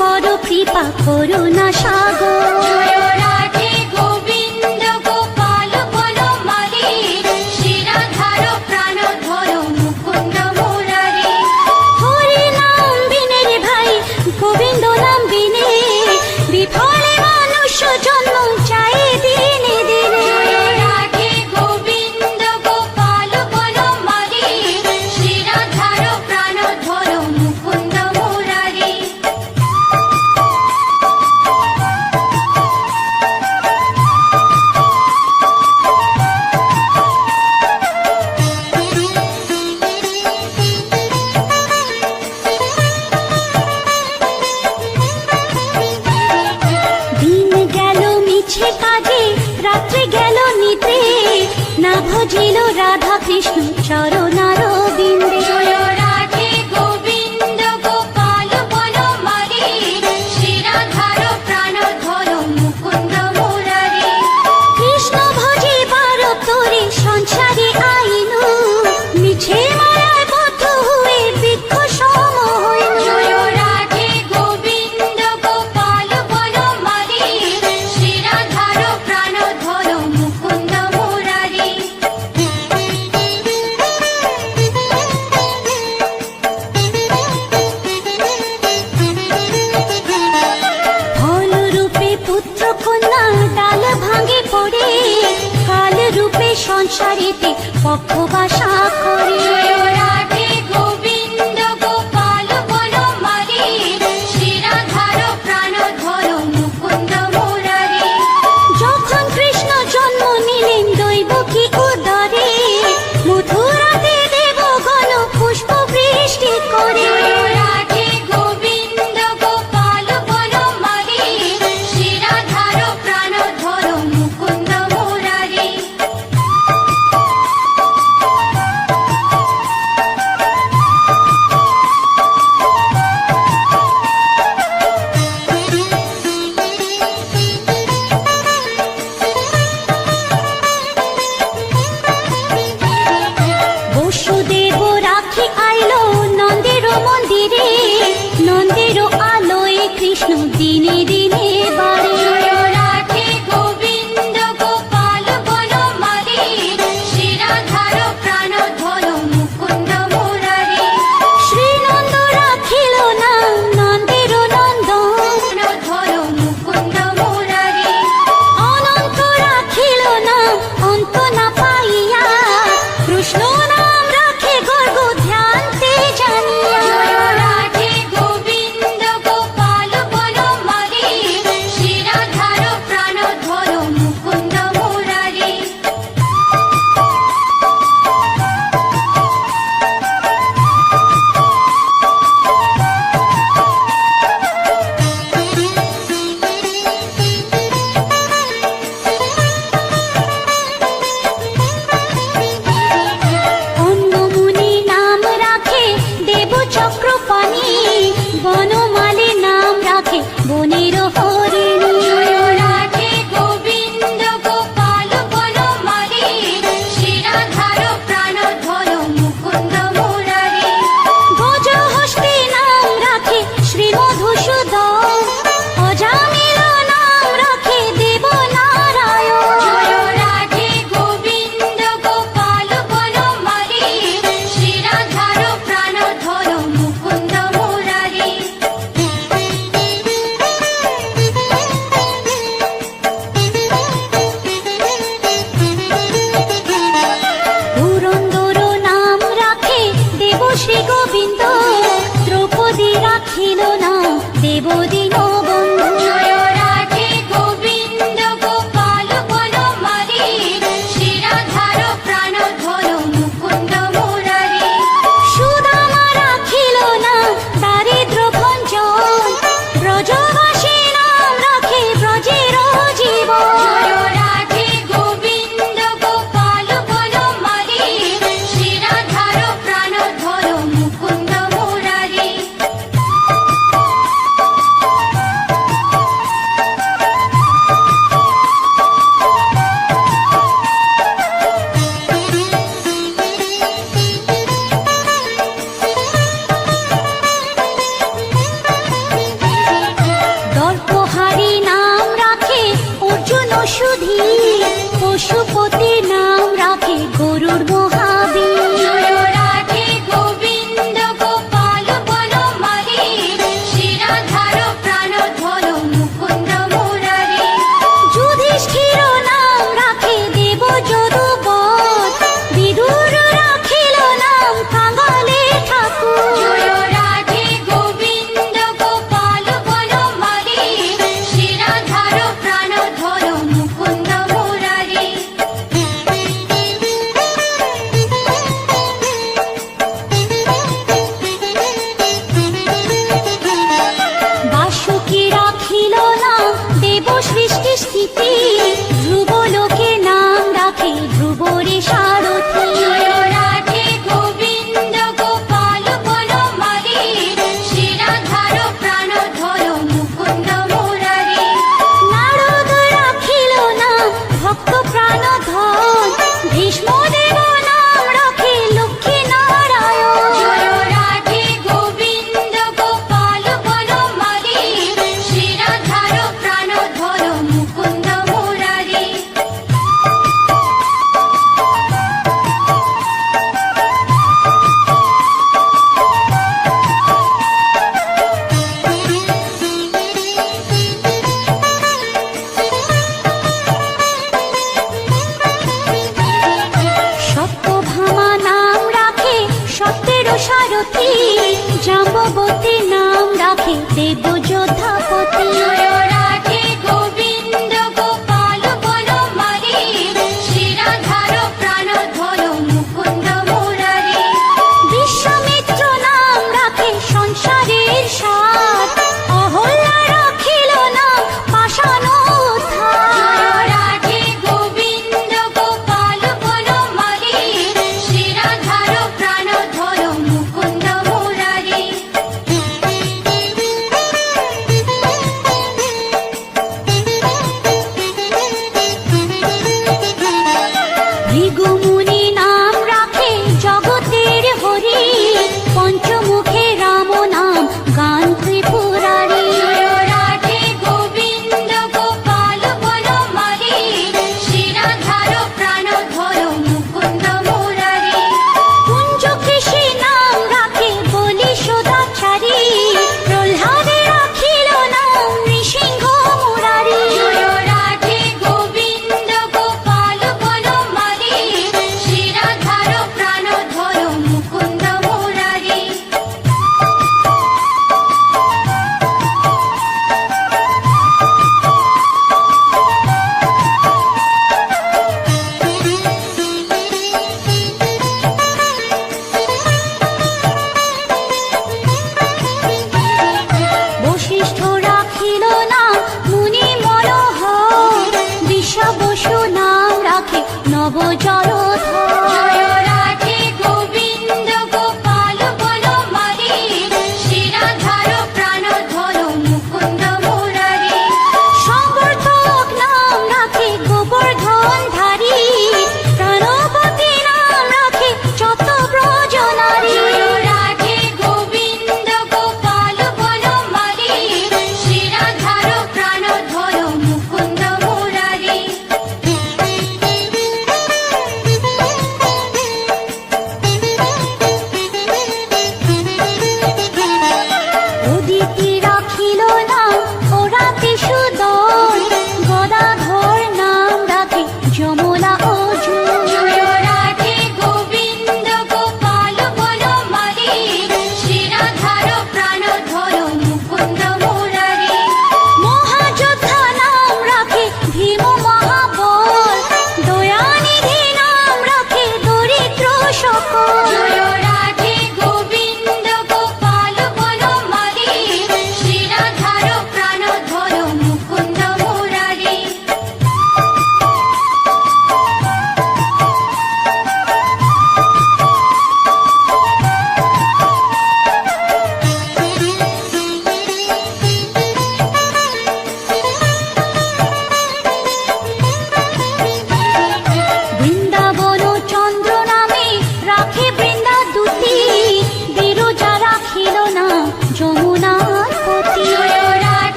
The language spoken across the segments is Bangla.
করো কৃপা করুণা সাগর। রাধে গোবিন্দ গোপাল বনমালী, শিরাধার প্রাণধর মুকুন্দ মুরারি। হরি নাম বিনে রে ভাই, গোবিন্দ নাম বিনে, বিফলে মানুষ জন্ম চাই দিনে দিনে। রাধে গোবিন্দ গোপাল বনমালী, শিরাধার প্রাণধর মুকুন্দ মুরারি। দিন গেল মিছে কাজে, রাত্রি গেল নিদ্রে, না ভজিল রাধা কৃষ্ণ চরণার বিন্দে। রাধে গোবিন্দ গোপাল বনমালী, শিরাধার প্রাণধর মুকুন্দ মুরারি। কৃষ্ণ ভজিবার তোরে সংসারে আইনু, মিছে মায়ায় বদ্ধ হয়ে বৃক্ষ সম হইনু। রাধে গোবিন্দ গোপাল বনমালী, শিরাধার প্রাণধর মুকুন্দ মুরারি। ফল রূপে পুত্র কন্যা ডাল ভাঙে পড়ে, কাল রূপে সংসারেতে পক্ষ বাসা করে। রাধে গোবিন্দ গোপাল বনমালী, শিরাধার প্রাণধর মুকুন্দ মুরারি। যখন কৃষ্ণ জন্ম নিলেন দৈবকী উদরে, মথুরাতে দেবগণ পুষ্প বৃষ্টি করে। রাধে গোবিন্দ গোপাল বনমালী, শিরাধার প্রাণধর মুকুন্দ মুরারি। বসুদেব রাখি আইলো নন্দের মন্দিরে, নন্দের আলোয় কৃষ্ণ দিনে দিনে বাড়ে। রাধে গোবিন্দ গোপাল বনমালী, শিরাধার প্রাণধর মুকুন্দ মুরারি। শ্রীনন্দ রাখিল না নন্দের নন্দন, প্রাণধর মুকুন্দ মুরারি। অনন্ত রাখিল না অন্ত না পাইয়া, কৃষ্ণ নাম রাখে গর্গ ধ্যানতে জানিয়া। রাধে গোবিন্দ গোপাল বনমালী, শিরাধার প্রাণধর মুকুন্দ মুরারি। অন্নমুনি নাম রাখে দেব চক্রপাণি, বনমালী নাম রাখে বনের হরিণী। রাধে গোবিন্দ গোপাল বনমালী, শিরাধার প্রাণধর মুকুন্দ মুরারি। গজহস্তি নাম রাখে শ্রী মধুসূদন, অজামিল নাম রাখে দেব নারায়ণ। রাধে গোবিন্দ গোপাল বনমালী, শিরাধার প্রাণধর মুকুন্দ মুরারি। পুরন্দর নাম রাখে দেব শ্রী গোবিন্দ, দ্রৌপদী রাখিল না দেব দীনবন্ধু। রাধে গোবিন্দ গোপাল বনমালী, শিরাধার প্রাণধর মুকুন্দ মুরারি। সুদামা রাখিল না দারিদ্র ভঞ্জন, ব্রজবাসী নাম রাখে ব্রজের জীবন। রাধে গোবিন্দ গোপাল বনমালী, শিরাধার প্রাণধর মুকুন্দ মুরারি। সতী জাম্ববতী নাম রাখে দেব যোধাপতি জয় রাধে গোবিন্দ গোপাল বনমালী শ্রীরাধার প্রাণধর মুকুন্দ মুরারি বিশ্বামিত্র নাম রাখে সংসারের সার অহল্যা রাখিল নাম পাষাণ উদ্ধার জয় রাধে গোবিন্দ গোপাল বনমালী শ্রীরাধার প্রাণধর মুকুন্দ মুরারি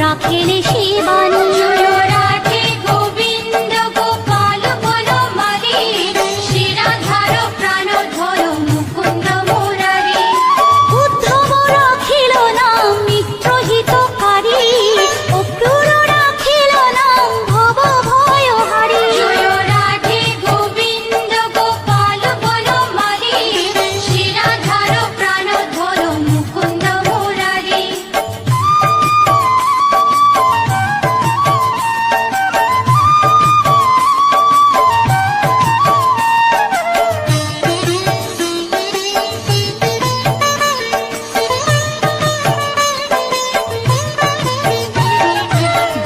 রাখেলে শিবানী। জয় রাধে গোবিন্দ গোপাল বনমালী, শ্রীরাধার প্রাণধর মুকুন্দ মুরারি। উদ্ধব রাখিল নাম মিত্রহিতকারী, অক্রূর রাখিল নাম ভব ভয়হারী। জয় রাধে গোবিন্দ গোপাল বনমালী, শ্রীরাধার প্রাণধর মুকুন্দ মুরারি।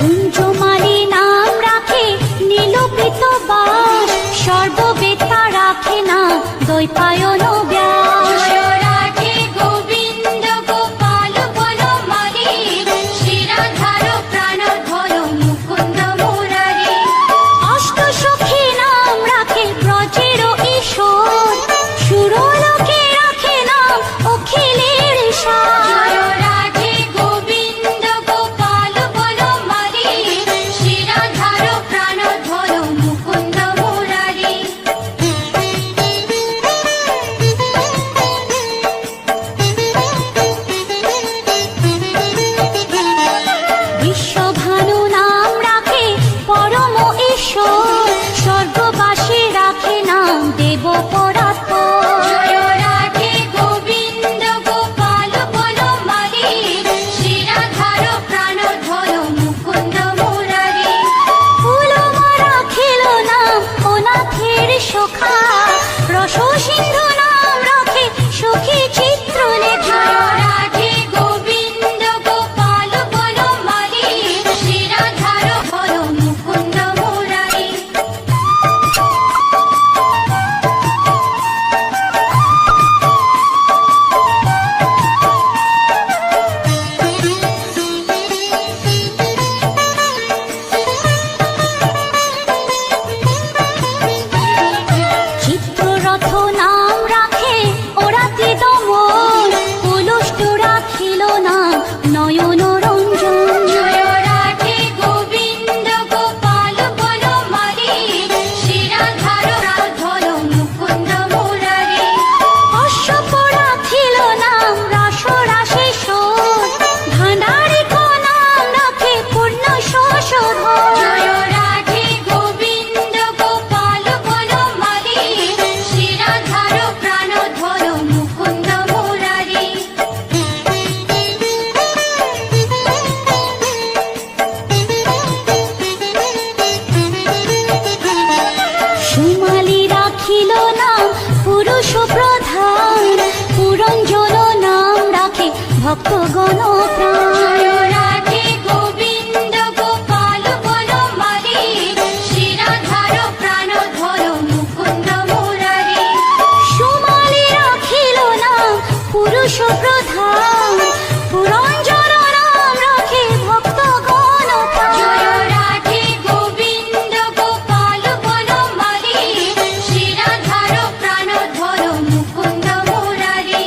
গুঞ্জমালী নাম রাখে নীলপিত বাস, সর্ববেত্তা রাখে না দ্বৈপায়ন ব্যাস। জয় রাধে গোবিন্দ গোপাল বনমালী, শ্রীরাধার প্রাণধর মুকুন্দ মুরারি। অষ্টসখী নাম রাখে ব্রজের ঈশ্বর, সুরলোকে রাখে নাম অখিলের সার। জয় রাধে গোবিন্দ গোপাল বনমালী, শ্রীরাধার প্রাণধর মুকুন্দ মুরারি। বিশ্বভানু নাম রাখে পরম ঈশ্বর, স্বর্গবাসী রাখে নাম দেব পরাৎপর। জয় রাধে গোবিন্দ গোপাল বনমালী, শ্রীরাধার প্রাণধর মুকুন্দ মুরারি। ফুলমা রাখিল নাম অনাথের সখা, রস সিন্ধু নাম রাখে সখী চিত্রলেখা। জয় রাধে গোবিন্দ গোপাল বনমালী, শ্রীরাধার মুকুন্দ মুরারি। চিত্ররথ নাম রাখে ওরাতি দমন, পুলুষ্ট রাখিল নাম নয়ন রঞ্জন। জয় রাধে গোবিন্দ গোপাল বনমালী, শ্রীরাধার প্রাণধর মুকুন্দ মুরারি। অশ্বপ রাখিল নাম রাস রাশেশ্বর, ভাণ্ডারিক নাম রাখে পূর্ণ শোষধর। জয় রাধে গোবিন্দ গোপাল বনমালী, শ্রীরাধার প্রাণধর মুকুন্দ মুরারি। সুমালি রাখিল নাম পুরুষ প্রধান, পুরঞ্জন নাম রাখে ভক্তগণ প্রাণ। জয় রাধে গোবিন্দ গোপাল বনমালী, শ্রীরাধার প্রাণধর মুকুন্দ মুরারি। সুমালি রাখিল নাম পুরুষ প্রধান, পুরঞ্জন নাম রাখে ভক্তগণ প্রাণ। জয় রাধে গোবিন্দ গোপাল বনমালী, শ্রীরাধার প্রাণধর মুকুন্দ মুরারি।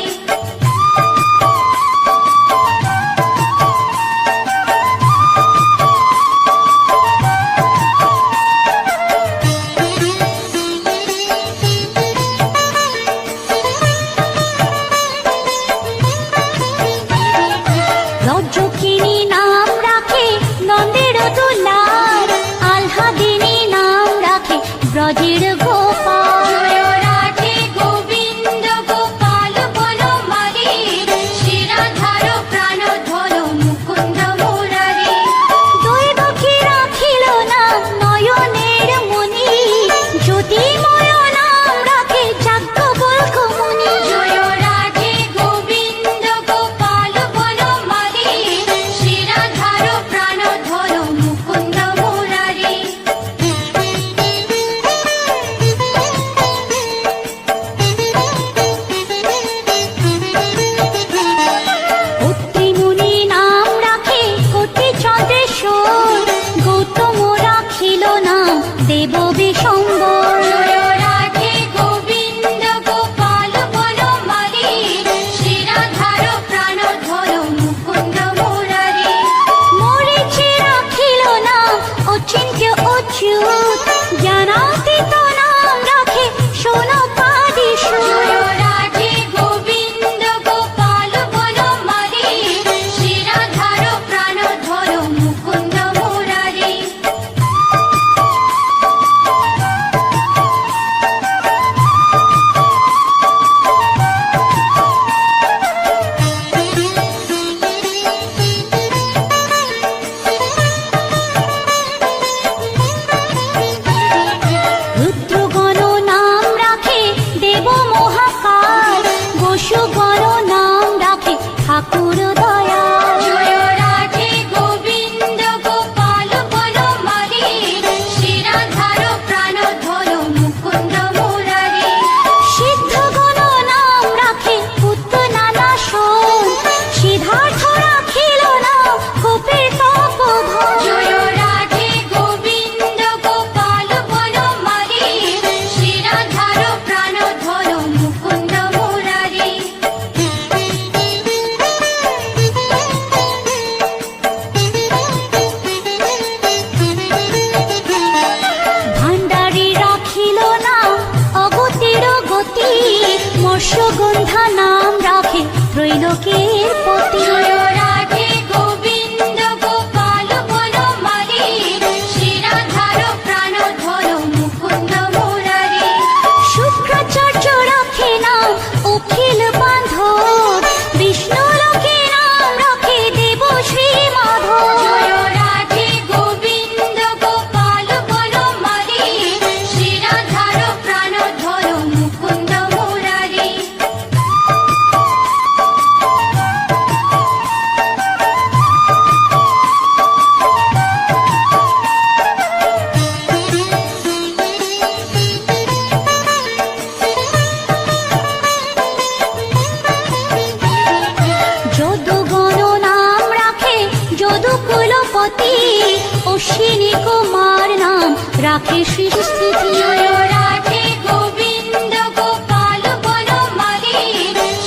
অশ্বিনী কুমার নাম রাখে সৃষ্টি। জয় রাধে গোবিন্দ গোপাল বনমালী,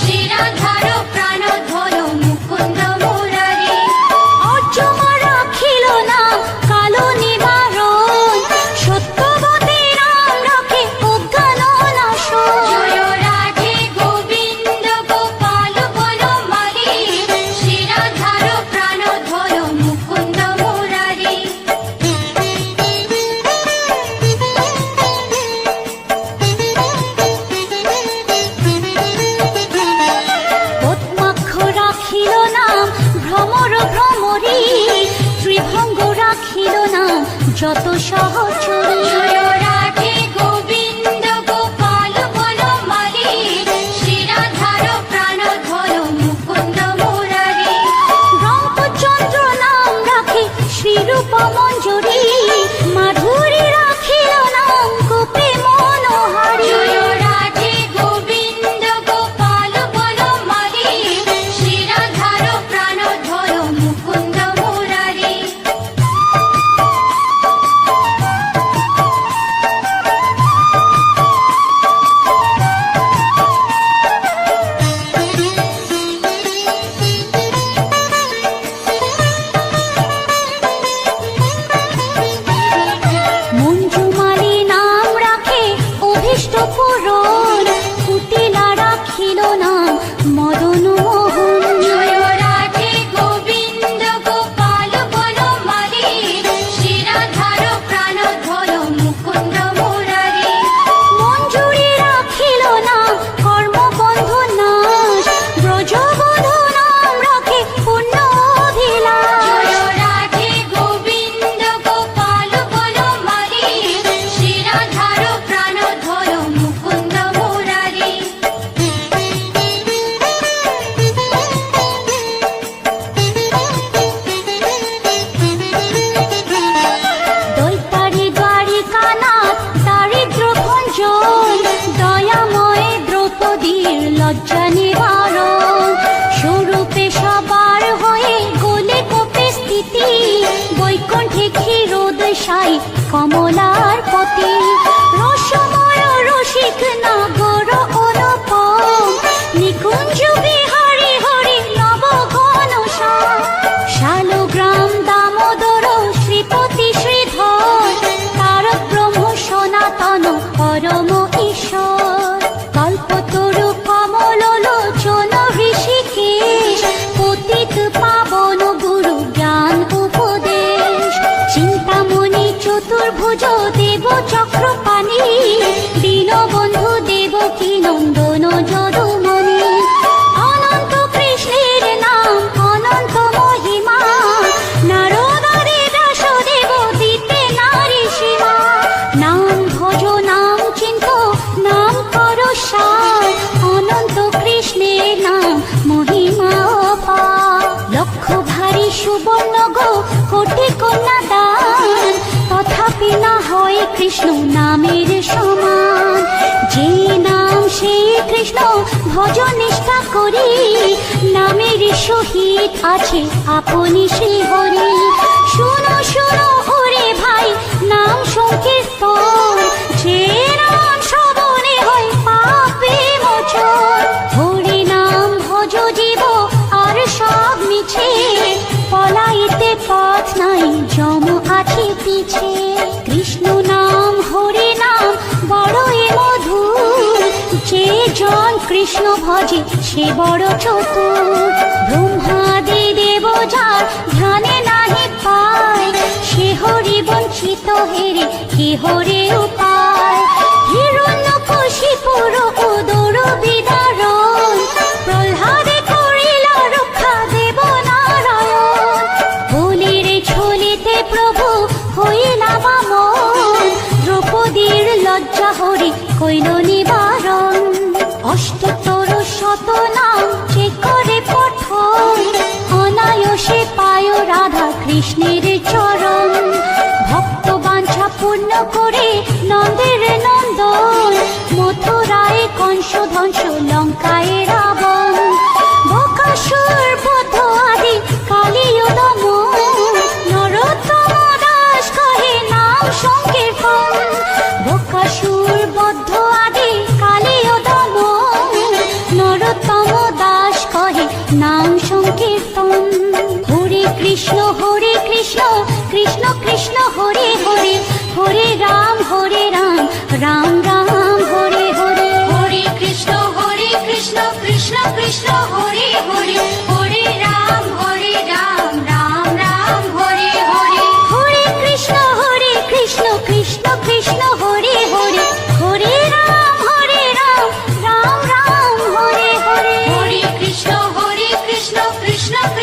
শিরাধার প্রাণধর মুকুন্দ মুরারি। অর্জুন রাখিল নাম কালো নিবারণ, সত্যবতী নাম রাখে অজ্ঞান নাশন। জয় রাধে গোবিন্দ গোপাল বনমালী, শিরাধার প্রাণধর মুকুন্দ মুরারি। পদ্মাক্ষ রাখিল নাম ভ্রমর ভ্রমরী, ত্রিভঙ্গ রাখিল নাম যত সহচরী। জয় রাধে গোবিন্দ গোপাল বনমালী, শিরাধার প্রাণধর মুকুন্দ মুরারি। রামচন্দ্র নাম রাখে শ্রীরূপ মঞ্জুরি, মাধুরী রাখিল নাম গোপী মনোহারী। জয় রাধে গোবিন্দ গোপাল বনমালী, শিরাধার প্রাণধর মুকুন্দ মুরারি। মঞ্জুমালী নাম রাখে অভীষ্ট পূরণ, কুটিলা রাখিল নাম মদন মোহন। জয় রাধে গোবিন্দ গোপাল বনমালী, শিরাধার প্রাণধর মুকুন্দ মুরারি। মঞ্জুরি রাখিল নাম কর্মবন্ধু নাশ, ব্রজবধূ নাম রাখে পুণ্য অভিলাষ। জয় রাধে গোবিন্দ গোপাল বনমালী, শিরাধার প্রাণধর মুকুন্দ মুরারি। দৈতারি দ্বারিকানাথ দারিদ্র ভঞ্জন, দয়াময় দ্রৌপদীর লজ্জা নিবারণ। স্বরূপে সবার হয়ে গোলে কোপে স্থিতি, বৈকুণ্ঠে ক্ষীরোদশায়ী কমলার পতি। রসময় রসিক নাগর অনুপম, নিকুঞ্জ বিহারী হরি নব ঘন শালগ্রাম দামোদর শ্রীপতি শ্রীধর, তারক ব্রহ্ম সনাতন পরম ঈশ্বর। কল্পতরু কমল লোচন ঋষিকেশ, পতিত পাবন গুরু জ্ঞান উপদেশ। চিন্তামণি চতুর্ভুজ দেব চক্রপাণি, দীনবন্ধু দেবকী নন্দন যদুমণি। অনন্ত কৃষ্ণের নাম অনন্ত মহিমা, নারদাদি ব্যাসদেব দিতে নারী সীমা। নাম ভজ নাম চিন্ত নাম কর সার, অনন্ত কৃষ্ণের নাম মহিমা অপার। লক্ষ ভারী সুবর্ণ গো কোটি কন্যা দান, তথাপি না হয় কৃষ্ণ নামের সমান। যে নাম সেই কৃষ্ণ ভজ নিষ্ঠা করি, নামের সহিত আছে আপনি শ্রী হরি। শুনো শুনো ওরে ভাই নাম সংকীর্তন, যে নাম শ্রবণে হয় পাপে মোচন। হরি নাম ভজ জীব আর সব মিছে, পলাইতে পথ নাই যম আছে পিছে। কৃষ্ণ নাম হরি নাম বড়ই মধুর, যে জন কৃষ্ণ ভজে সে বড় চতুর। ব্রহ্মাদি দেব যার ধ্যানে নাহি পায়, সে হরি বঞ্চিত হেরে কে হরে উপায়। হিরণ্যকশিপুর উদর বিদারণ, প্রহ্লাদে করিল রক্ষা দেব নারায়ণ। বলির ছলিতে প্রভু হইলা বামন, দ্রৌপদীর লজ্জা হরি কইল নিবারণ। অষ্টতর শত নাম যে করে পঠন, অনায়াসে পায় রাধা কৃষ্ণের চরণ। ভক্ত বাঞ্ছা পূর্ণ করে নন্দের নন্দন, মথুরায় কংস ধ্বংস লঙ্কায় রাবণ। বকাসুর বধ আদি কালীয় দমন, নরোত্তম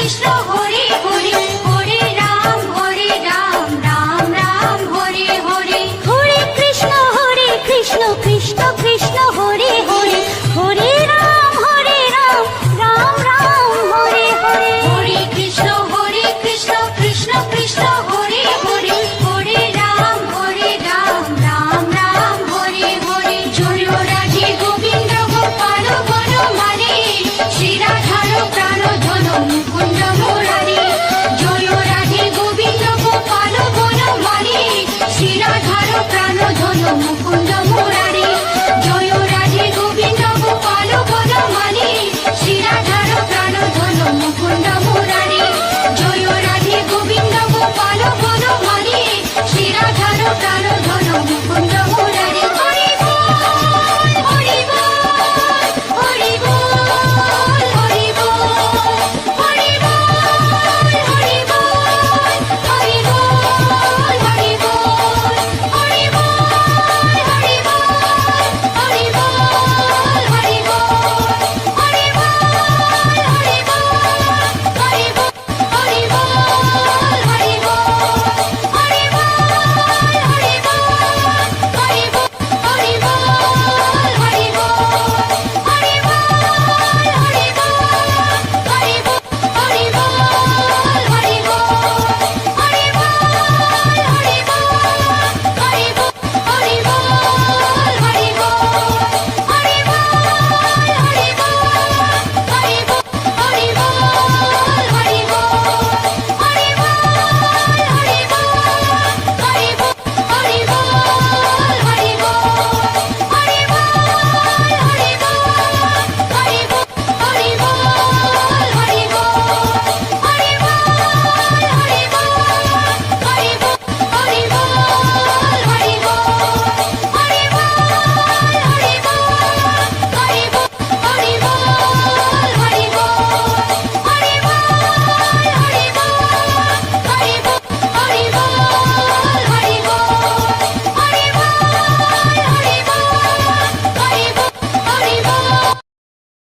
কৃষ্ণ হরে